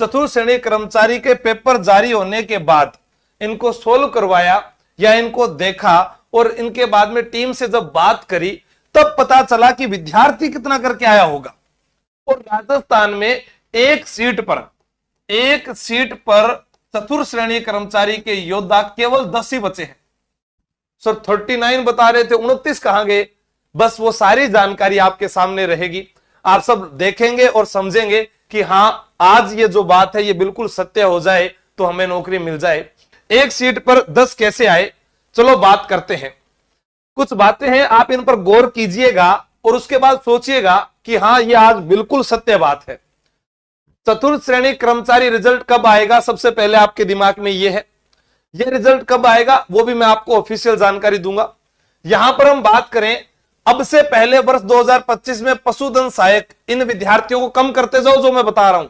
चतुर्थ श्रेणी कर्मचारी के पेपर जारी होने के बाद इनको सोल्व करवाया या इनको देखा और इनके बाद में टीम से जब बात करी तब पता चला कि विद्यार्थी कितना करके आया होगा। और राजस्थान में एक सीट पर चतुर्थ श्रेणी कर्मचारी के योद्धा केवल 10 ही बचे हैं। सर 39 बता रहे थे, 29 कहां गए? बस वो सारी जानकारी आपके सामने रहेगी, आप सब देखेंगे और समझेंगे कि हां आज ये जो बात है ये बिल्कुल सत्य हो जाए तो हमें नौकरी मिल जाए। एक सीट पर 10 कैसे आए, चलो बात करते हैं। कुछ बातें हैं, आप इन पर गौर कीजिएगा और उसके बाद सोचिएगा कि हां ये आज बिल्कुल सत्य बात है। चतुर्थ श्रेणी कर्मचारी रिजल्ट कब आएगा, सबसे पहले आपके दिमाग में ये है। ये रिजल्ट कब आएगा वो भी मैं आपको ऑफिशियल जानकारी दूंगा। यहां पर हम बात करें, अब से पहले वर्ष 2025 में पशुधन सहायक इन विद्यार्थियों को कम करते जाओ जो मैं बता रहा हूं।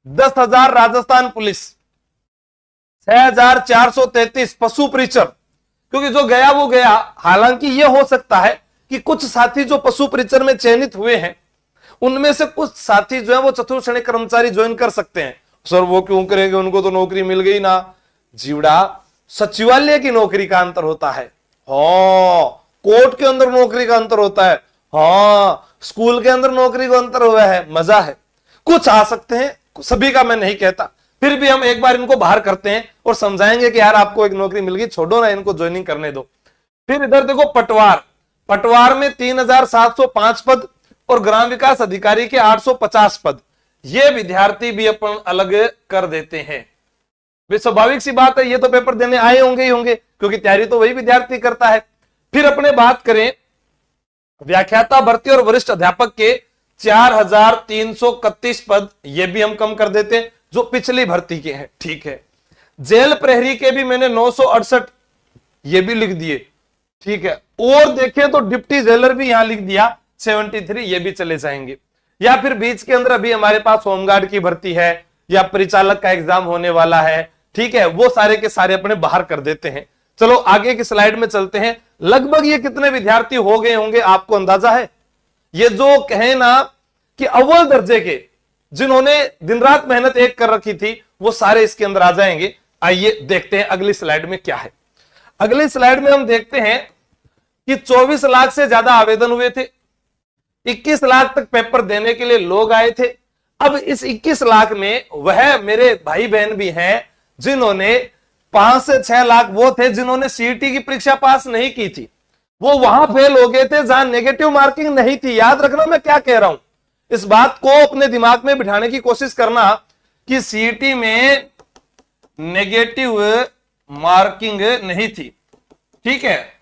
10,000 राजस्थान पुलिस, 6,433 पशु परीक्षक, क्योंकि जो गया वो गया। हालांकि यह हो सकता है कि कुछ साथी जो पशु परीक्षण में चयनित हुए हैं उनमें से कुछ साथी जो है वो चतुर्थ श्रेणी कर्मचारी ज्वाइन कर सकते हैं। सर वो क्यों करेंगे, उनको तो नौकरी मिल गई ना। जीवड़ा, सचिवालय की नौकरी का अंतर होता है, कोर्ट के अंदर नौकरी का अंतर होता है, स्कूल के अंदर नौकरी का अंतर हुआ है, मजा है। कुछ आ सकते हैं, सभी का मैं नहीं कहता, फिर भी हम एक बार इनको बाहर करते हैं और समझाएंगे कि यार आपको एक नौकरी मिल गई, छोड़ो ना, इनको ज्वाइनिंग करने दो। फिर इधर देखो पटवार में 3,705 पद और ग्राम विकास अधिकारी के 850 पद। ये विद्यार्थी भी अपन अलग कर देते हैं। स्वाभाविक सी बात है, ये तो पेपर देने आए होंगे ही होंगे, क्योंकि तैयारी तो वही विद्यार्थी करता है। फिर अपने बात करें व्याख्याता भर्ती और वरिष्ठ अध्यापक के 4,331 पद, ये भी हम कम कर देते हैं जो पिछली भर्ती के हैं, ठीक है। जेल प्रहरी के भी मैंने 968 ये भी लिख दिए, ठीक है। और देखें तो डिप्टी जेलर भी यहां लिख दिया 73, ये भी चले जाएंगे। या फिर बीच के अंदर अभी हमारे पास होमगार्ड की भर्ती है या परिचालक का एग्जाम होने वाला है, ठीक है, वो सारे के सारे अपने बाहर कर देते हैं। चलो आगे की स्लाइड में चलते हैं। लगभग ये कितने विद्यार्थी हो गए होंगे, आपको अंदाजा है? ये जो कहे ना कि अव्वल दर्जे के जिन्होंने दिन रात मेहनत एक कर रखी थी वो सारे इसके अंदर आ जाएंगे। आइए देखते हैं अगली स्लाइड में क्या है। अगली स्लाइड में हम देखते हैं कि 24 लाख से ज्यादा आवेदन हुए थे, 21 लाख तक पेपर देने के लिए लोग आए थे। अब इस 21 लाख में वह मेरे भाई बहन भी हैं जिन्होंने 5 से 6 लाख वो थे जिन्होंने सीईटी की परीक्षा पास नहीं की थी, वो वहां फेल हो गए थे जहां नेगेटिव मार्किंग नहीं थी। याद रखना मैं क्या कह रहा हूं, इस बात को अपने दिमाग में बिठाने की कोशिश करना कि सीईटी में नेगेटिव मार्किंग नहीं थी, ठीक है।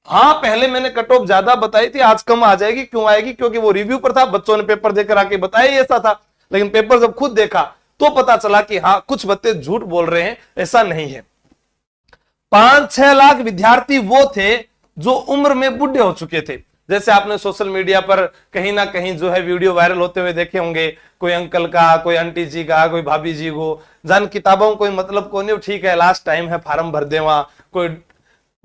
हां पहले मैंने कट ऑफ ज्यादा बताई थी, आज कम आ जाएगी। क्यों आएगी? क्योंकि वो रिव्यू पर था, बच्चों ने पेपर देकर आके बताया ऐसा था, लेकिन पेपर जब खुद देखा तो पता चला कि हाँ कुछ बच्चे झूठ बोल रहे हैं, ऐसा नहीं है। 5-6 लाख विद्यार्थी वो थे जो उम्र में बुढ़े हो चुके थे। जैसे आपने सोशल मीडिया पर कहीं ना कहीं जो है वीडियो वायरल होते हुए देखे होंगे, कोई अंकल का, कोई आंटी जी का, कोई भाभी जी को, जान किताबों कोई मतलब को नहीं, ठीक है लास्ट टाइम है फार्म भर दे वहां, कोई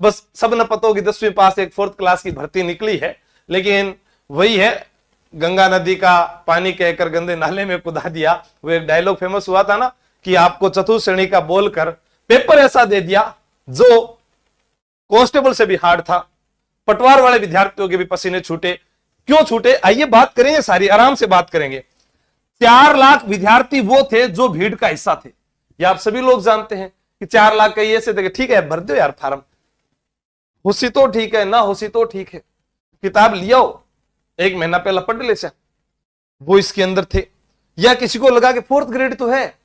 बस सब न पता होगी 10वीं पास एक 4th क्लास की भर्ती निकली है, लेकिन वही है गंगा नदी का पानी कहकर गंदे नाले में कुदा दिया। वो एक डायलॉग फेमस हुआ था ना कि आपको चतुर्थ श्रेणी का बोलकर पेपर ऐसा दे दिया जो कांस्टेबल से भी हार्ड था। पटवार वाले विद्यार्थियों के भी पसीने छूटे। क्यों छूटे? आइए बात करेंगे, सारी आराम से बात करेंगे। 4 लाख विद्यार्थी वो थे जो भीड़ का हिस्सा थे। ये आप सभी लोग जानते हैं कि 4 लाख का ये से देखे, ठीक है भर दो यार फार्म, हुसी तो ठीक है, ना हुसी तो ठीक है, किताब लियाओ, 1 महीना पहला पढ़ ले, वो इसके अंदर थे। या किसी को लगा कि 4th ग्रेड तो है,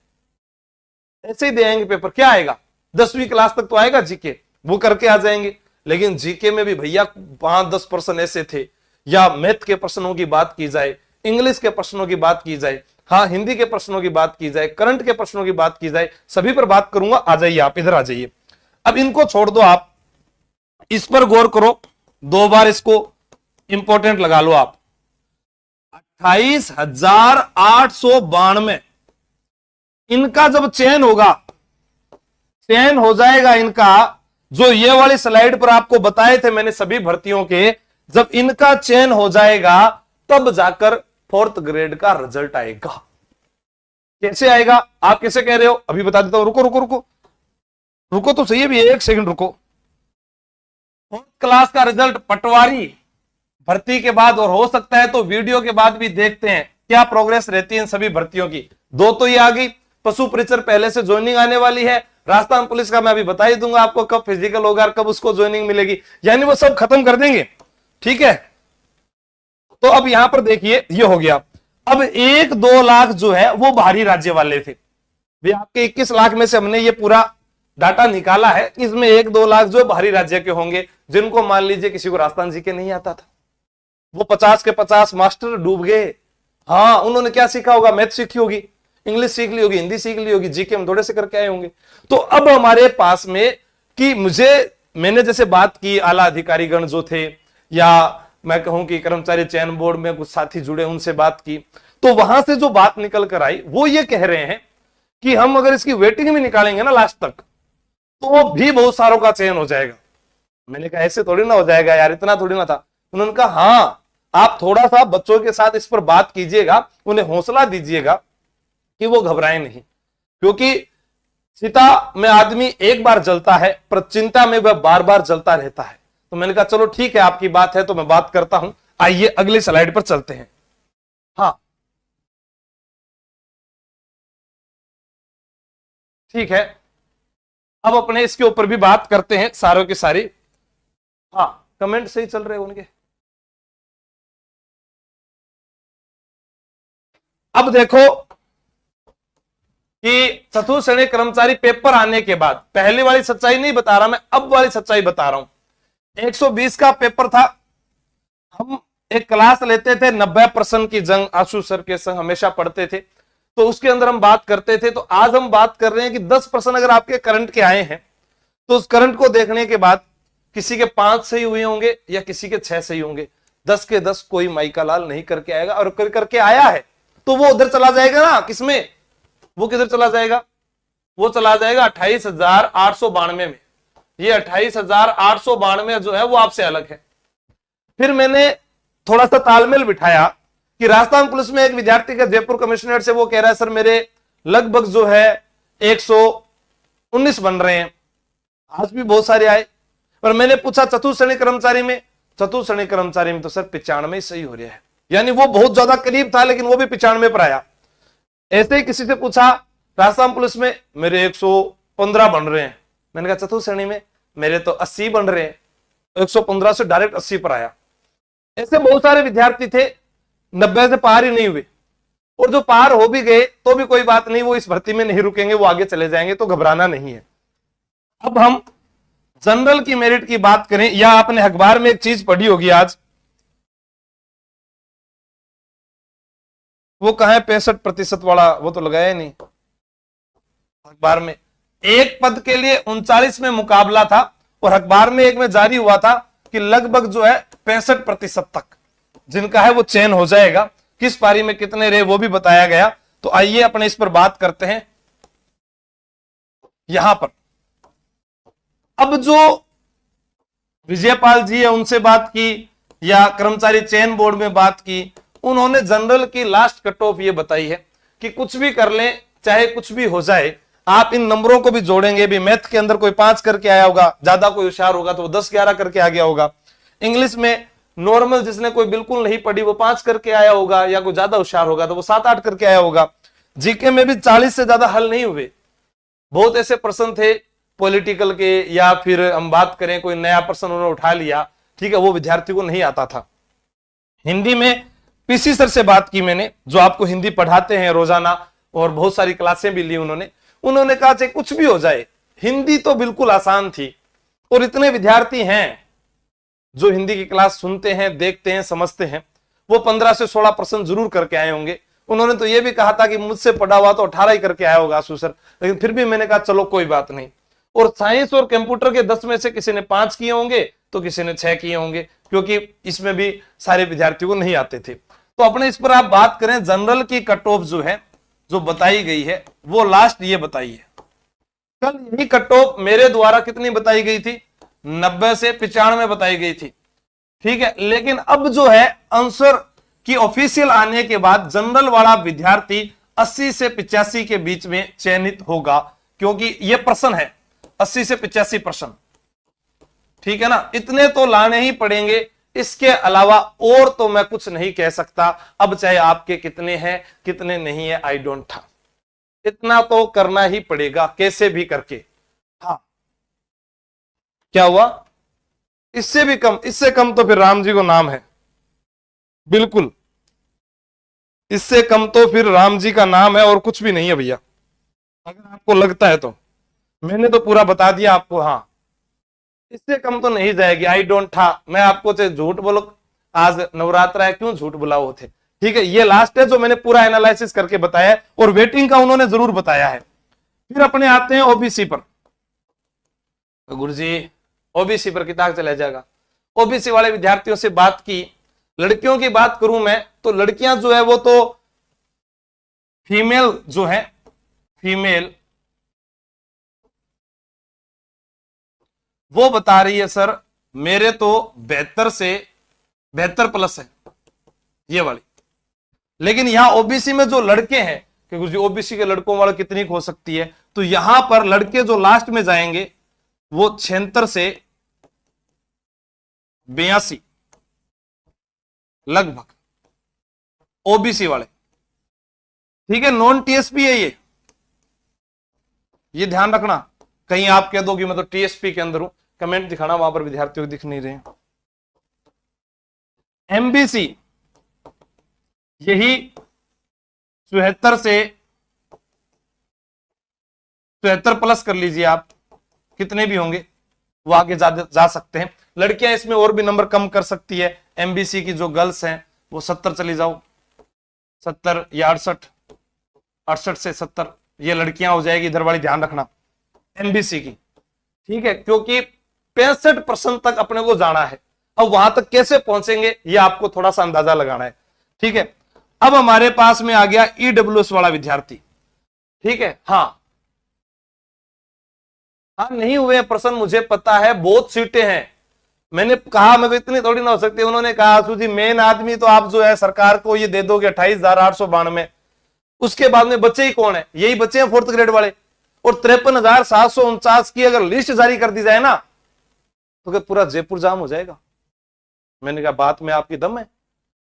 ऐसे ही दे आएंगे पेपर, क्या आएगा 10वीं क्लास तक तो आएगा जीके, वो करके आ जाएंगे। लेकिन जीके में भी भैया 5-10% ऐसे थे। या मैथ के प्रश्नों की बात की जाए, इंग्लिश के प्रश्नों की बात की जाए, हाँ हिंदी के प्रश्नों की बात की जाए, करंट के प्रश्नों की बात की जाए, सभी पर बात करूंगा। आ जाइए आप इधर आ जाइए। अब इनको छोड़ दो, आप इस पर गौर करो, 2 बार इसको इंपॉर्टेंट लगा लो आप। 28,892 इनका जब चयन होगा, चयन हो जाएगा इनका, जो ये वाली स्लाइड पर आपको बताए थे मैंने सभी भर्तियों के, जब इनका चयन हो जाएगा तब जाकर 4th ग्रेड का रिजल्ट आएगा। कैसे आएगा? आप कैसे कह रहे हो अभी बता देता हूं। रुको रुको रुको रुको तो सही है, भी 1 सेकंड रुको। क्लास का रिजल्ट पटवारी भर्ती के बाद, और हो सकता है तो वीडियो के बाद भी देखते हैं क्या प्रोग्रेस रहती है इन सभी भर्तियों की। 2 तो ये आ गई, पशु परिचर पहले से ज्वाइनिंग आने वाली है, राजस्थान पुलिस का मैं अभी बता ही दूंगा आपको कब फिजिकल होगा और कब उसको ज्वाइनिंग मिलेगी, यानी वो सब खत्म कर देंगे। ठीक है, तो अब यहां पर देखिए ये हो गया। अब 1-2 लाख जो है वो बाहरी राज्य वाले थे। भी आपके 21 लाख में से हमने ये पूरा डाटा निकाला है, इसमें 1-2 लाख जो बाहरी राज्य के होंगे, जिनको मान लीजिए किसी को राजस्थान जी के नहीं आता था, वो 50 के 50 मास्टर डूब गए। हाँ, उन्होंने क्या सीखा होगा? मैथ सीखी होगी, इंग्लिश सीख ली होगी, हिंदी सीख ली होगी, जीके में थोड़े से करके आए होंगे। तो अब हमारे पास में कि मैंने जैसे बात की आला अधिकारीगण जो थे, या मैं कहूं कि कर्मचारी चयन बोर्ड में कुछ साथी जुड़े, उनसे बात की, तो वहां से जो बात निकल कर आई वो ये कह रहे हैं कि हम अगर इसकी वेटिंग में निकालेंगे ना लास्ट तक, तो भी बहुत सारों का चयन हो जाएगा। मैंने कहा ऐसे थोड़ी ना हो जाएगा यार, इतना थोड़ी ना था। उन्होंने कहा हाँ, आप थोड़ा सा बच्चों के साथ इस पर बात कीजिएगा, उन्हें हौसला दीजिएगा कि वो घबराएं नहीं, क्योंकि चिता में आदमी एक बार जलता है पर चिंता में वह बार बार जलता रहता है। तो मैंने कहा चलो ठीक है, आपकी बात है तो मैं बात करता हूं। आइए अगली स्लाइड पर चलते हैं। हाँ ठीक है, अब अपने इसके ऊपर भी बात करते हैं सारों की सारी। हाँ, कमेंट सही चल रहे उनके। अब देखो कि चतुर्थ श्रेणी कर्मचारी पेपर आने के बाद, पहली वाली सच्चाई नहीं बता रहा मैं, अब वाली सच्चाई बता रहा हूं। 120 का पेपर था, हम एक क्लास लेते थे 90% की जंग, आशु सर के संग हमेशा पढ़ते थे, तो उसके अंदर हम बात करते थे। तो आज हम बात कर रहे हैं कि 10% अगर आपके करंट के आए हैं, तो उस करंट को देखने के बाद किसी के 5 सही हुए होंगे या किसी के 6 सही होंगे, 10 के 10 कोई माइका लाल नहीं करके आएगा, और करके आया है तो वो उधर चला जाएगा ना, किसमें? वो किधर चला जाएगा? वो चला जाएगा 28,892 में। ये 28,892 जो है वो आपसे अलग है। फिर मैंने थोड़ा सा तालमेल बिठाया कि राजस्थान पुलिस में एक विद्यार्थी का जयपुर कमिश्नरेट से वो कह रहा है सर मेरे लगभग जो है 119 बन रहे हैं, आज भी बहुत सारे आए। पर मैंने पूछा चतुर्थ श्रेणी कर्मचारी में, चतुर्थ श्रेणी कर्मचारी में तो सर 95 सही हो रहा है, यानी वो बहुत ज्यादा करीब था लेकिन वो भी 95 पर आया। ऐसे ही किसी से पूछा राजस्थान पुलिस में, मेरे 115 बन रहे हैं। मैंने कहा चतुर्थ श्रेणी में मेरे तो 80 बन रहे हैं, 115 से डायरेक्ट 80 पर आया। ऐसे बहुत सारे विद्यार्थी थे 90 से पार ही नहीं हुए, और जो पार हो भी गए तो भी कोई बात नहीं, वो इस भर्ती में नहीं रुकेंगे, वो आगे चले जाएंगे, तो घबराना नहीं है। अब हम जनरल की मेरिट की बात करें, या आपने अखबार में एक चीज पढ़ी होगी आज, वो कहां है 65% वाला, वो तो लगाया नहीं अखबार में। एक पद के लिए 39 में मुकाबला था, और अखबार में एक में जारी हुआ था कि लगभग जो है 65% तक जिनका है वो चयन हो जाएगा। किस पारी में कितने रहे वो भी बताया गया। तो आइए अपने इस पर बात करते हैं। यहां पर अब जो विजयपाल जी है उनसे बात की, या कर्मचारी चयन बोर्ड में बात की, उन्होंने जनरल की लास्ट कट ऑफ ये बताई है कि कुछ भी कर लें, चाहे कुछ भी हो जाए, आप इन नंबरों को भी जोड़ेंगे भी। मैथ के अंदर कोई 5 करके आया होगा, ज्यादा कोई होशियार होगा तो वो 10-11 करके आ गया होगा। इंग्लिश में नॉर्मल जिसने कोई बिल्कुल नहीं पढ़ी वो 5 करके आया होगा, या कोई ज्यादा होशियार होगा तो वो 7-8 करके आया होगा। जीके में भी 40 से ज्यादा हल नहीं हुए। बहुत ऐसे प्रश्न थे पॉलिटिकल के, या फिर हम बात करें कोई नया प्रश्न उन्होंने उठा लिया, ठीक है, वो विद्यार्थी को नहीं आता था। हिंदी में पीसी सर से बात की मैंने, जो आपको हिंदी पढ़ाते हैं रोजाना, और बहुत सारी क्लासें भी ली उन्होंने कहा चाहे कुछ भी हो जाए, हिंदी तो बिल्कुल आसान थी, और इतने विद्यार्थी हैं जो हिंदी की क्लास सुनते हैं, देखते हैं, समझते हैं, वो 15 से 16 प्रश्न जरूर करके आए होंगे। उन्होंने तो ये भी कहा था कि मुझसे पढ़ा हुआ तो 18 ही करके आया होगा आशु सर, लेकिन फिर भी मैंने कहा चलो कोई बात नहीं। और साइंस और कंप्यूटर के 10 में से किसी ने 5 किए होंगे तो किसी ने 6 किए होंगे, क्योंकि इसमें भी सारे विद्यार्थियों को नहीं आते थे। तो अपने इस पर आप बात करें, जनरल की कट ऑफ जो है जो बताई गई है वो लास्ट ये बताई है। कल यही कट ऑफ मेरे द्वारा कितनी बताई गई थी? 90 से 95 बताई गई थी, ठीक है। लेकिन अब जो है आंसर की ऑफिशियल आने के बाद जनरल वाला विद्यार्थी 80 से 85 के बीच में चयनित होगा, क्योंकि यह प्रश्न है 80 से 85 प्रश्न, ठीक है ना, इतने तो लाने ही पड़ेंगे। इसके अलावा और तो मैं कुछ नहीं कह सकता। अब चाहे आपके कितने हैं कितने नहीं है, आई डोंट था, इतना तो करना ही पड़ेगा कैसे भी करके। हाँ, क्या हुआ, इससे भी कम, इससे कम तो फिर राम जी को नाम है, बिल्कुल इससे कम तो फिर राम जी का नाम है और कुछ भी नहीं है भैया, अगर आपको लगता है तो। मैंने तो पूरा बता दिया आपको। हाँ, इससे कम तो नहीं जाएगी, आई डोंट था। मैं आपको चाहे झूठ बोलो, आज नवरात्र है, क्यों झूठ बुलाओ थे, ठीक है। ये लास्ट है जो मैंने पूरा एनालिसिस करके बताया है, और वेटिंग का उन्होंने जरूर बताया है। फिर अपने आते हैं ओबीसी पर। तो गुरुजी ओबीसी पर किताब चला जाएगा। ओबीसी वाले विद्यार्थियों से बात की, लड़कियों की बात करूं मैं तो लड़कियां जो है वो तो फीमेल जो है, फीमेल वो बता रही है सर मेरे तो 72 से 72+ है ये वाली। लेकिन यहां ओबीसी में जो लड़के हैं, क्योंकि ओबीसी के लड़कों वाला कितनी हो सकती है, तो यहां पर लड़के जो लास्ट में जाएंगे वो 76 से 82 लगभग, ओबीसी वाले, ठीक है। नॉन टीएसपी है ये ध्यान रखना। कहीं आप कह दो कि मैं तो टीएसपी के अंदर हूं, कमेंट दिखाना, वहां पर विद्यार्थियों को दिख नहीं रहे। एमबीसी यही 74 से 74+ कर लीजिए आप, कितने भी होंगे वो आगे जा सकते हैं। लड़कियां इसमें और भी नंबर कम कर सकती है। एमबीसी की जो गर्ल्स हैं वो 70 चली जाओ, 70 या 68, 68 से 70 ये लड़कियां हो जाएगी, इधर वाली ध्यान रखना एमबीसी की, ठीक है। क्योंकि 65% तक अपने को जाना है। अब वहां तक कैसे पहुंचेंगे ये आपको थोड़ा सा अंदाजा लगाना है, ठीक है। अब हमारे पास में आ गया ईडब्ल्यूएस वाला विद्यार्थी, ठीक है। हाँ नहीं हुए प्रश्न मुझे पता है, बहुत सीटें हैं। मैंने कहा मैं तो इतनी थोड़ी ना हो सकती। उन्होंने कहा आशु जी मेन आदमी तो आप जो है सरकार को ये दे दोगे 28,892, उसके बाद में बच्चे ही कौन है, यही बच्चे हैं 4th ग्रेड वाले। और 53,749 की अगर लिस्ट जारी कर दी जाए ना तो पूरा जयपुर जाम हो जाएगा। मैंने कहा बात में आपकी दम है,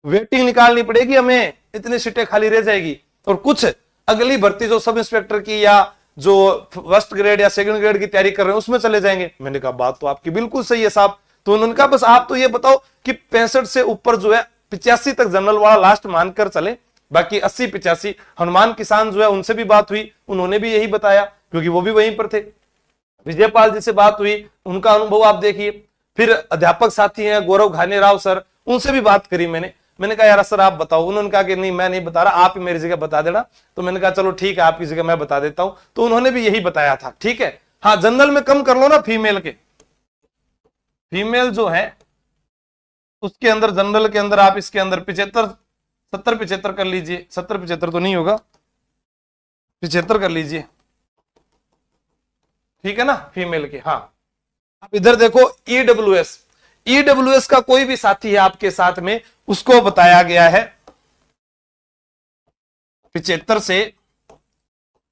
वेटिंग निकालनी पड़ेगी हमें, इतनी सीटें खाली रह जाएगी। और कुछ अगली भर्ती जो सब इंस्पेक्टर की या जो 1st ग्रेड या 2nd ग्रेड की तैयारी कर रहे हैं उसमें चले जाएंगे। मैंने कहा बात तो आपकी बिल्कुल सही है साहब। तो उन्होंने कहा बस आप तो ये बताओ कि 65 से ऊपर जो है 85 तक जनरल वाला लास्ट मानकर चले, बाकी 80-85। हनुमान किसान जो है उनसे भी बात हुई, उन्होंने भी यही बताया क्योंकि वो भी वहीं पर थे। विजयपाल जी से बात हुई, उनका अनुभव आप देखिए। फिर अध्यापक साथी हैं गौरव घाने राव सर, उनसे भी बात करी मैंने कहा यार सर आप बताओ। उन्होंने कहा कि नहीं मैं नहीं बता रहा, आप ही मेरी जगह बता देना। तो मैंने कहा चलो ठीक है आपकी जगह मैं बता देता हूं। तो उन्होंने भी यही बताया था, ठीक है। हाँ जनरल में कम कर लो ना, फीमेल के, फीमेल जो है उसके अंदर जनरल के अंदर आप इसके अंदर 70-75 कर लीजिए। 70-75 तो नहीं होगा, 75 कर लीजिए, ठीक है ना फीमेल के। हाँ अब इधर देखो ईडब्ल्यूएस का कोई भी साथी है आपके साथ में, उसको बताया गया है 75 से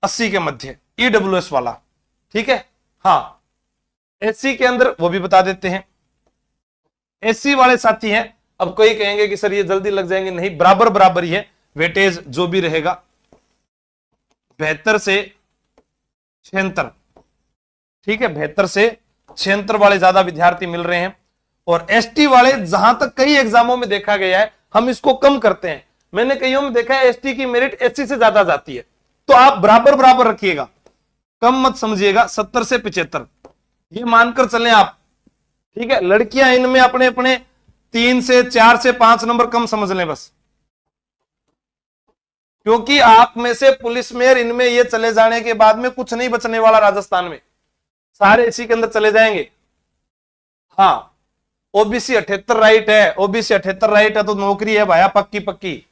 80 के मध्य, ईडब्ल्यूएस वाला, ठीक है। हाँ एससी के अंदर वो भी बता देते हैं। एससी वाले साथी हैं, अब कोई कहेंगे कि सर ये जल्दी लग जाएंगे, नहीं बराबर ही है वेटेज जो भी रहेगा, 72 से 76, ठीक है। 72 से 76 वाले ज्यादा विद्यार्थी मिल रहे हैं। और एसटी वाले जहां तक कई एग्जामों में देखा गया है हम इसको कम करते हैं। मैंने कईयों में देखा है एसटी की मेरिट एससी से ज्यादा जाती है, तो आप बराबर रखिएगा, कम मत समझिएगा। 70 से 75 ये मानकर चलें आप, ठीक है। लड़कियां इनमें अपने अपने 3 से 4 से 5 नंबर कम समझ लें बस, क्योंकि आप में से पुलिस मेयर इनमें ये चले जाने के बाद में कुछ नहीं बचने वाला राजस्थान में, सारे इसी के अंदर चले जाएंगे। हाँ ओबीसी 78 राइट है, ओबीसी 78 राइट है तो नौकरी है भाया पक्की।